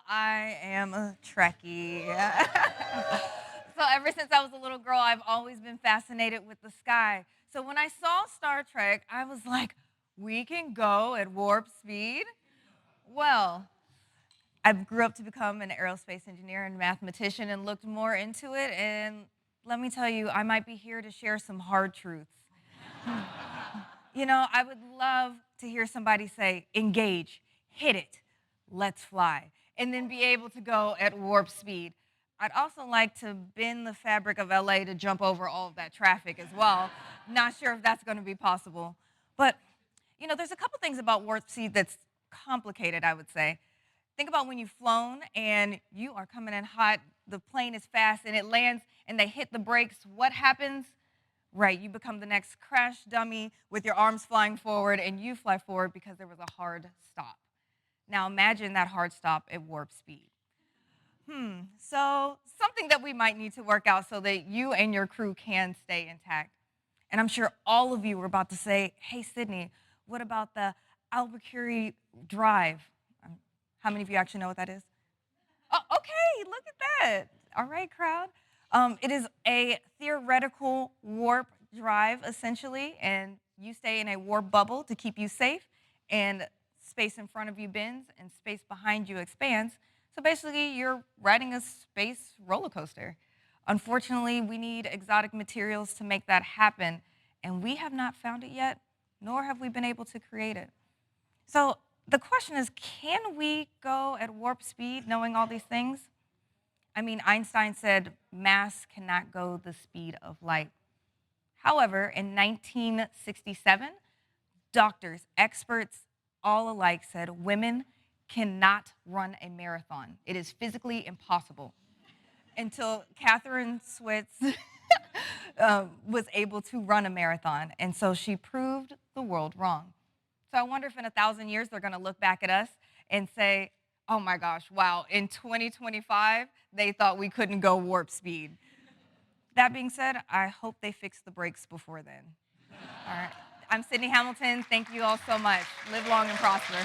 I am a Trekkie. So ever since I was a little girl, I've always been fascinated with the sky. So when I saw Star Trek, I was like, we can go at warp speed? Well, I grew up to become an aerospace engineer and mathematician and looked more into it. And let me tell you, I might be here to share some hard truths. I would love to hear somebody say, engage, hit it, let's fly, and then be able to go at warp speed. I'd also like to bend the fabric of LA to jump over all of that traffic as well. Not sure if that's going to be possible. But, there's a couple things about warp speed that's complicated, I would say. Think about when you've flown and you are coming in hot, the plane is fast, and it lands and they hit the brakes. What happens? Right, you become the next crash dummy with your arms flying forward, and you fly forward because there was a hard stop. Now imagine that hard stop at warp speed. So something that we might need to work out so that you and your crew can stay intact. And I'm sure all of you were about to say, hey, Sydney, what about the Albuquerque Drive? How many of you actually know what that is? Oh, okay, look at that. All right, crowd. It is a theoretical warp drive, essentially, and you stay in a warp bubble to keep you safe, and space in front of you bends, and space behind you expands. So basically, you're riding a space roller coaster. Unfortunately, we need exotic materials to make that happen, and we have not found it yet, nor have we been able to create it. So the question is, can we go at warp speed knowing all these things? I mean, Einstein said mass cannot go the speed of light. However, in 1967, doctors, experts, all alike said women cannot run a marathon. It is physically impossible. Until Catherine Switz was able to run a marathon. And so she proved the world wrong. So I wonder if in 1,000 years they're going to look back at us and say, oh my gosh, wow, in 2025, they thought we couldn't go warp speed. That being said, I hope they fix the brakes before then. All right. I'm Sydney Hamilton. Thank you all so much. Live long and prosper.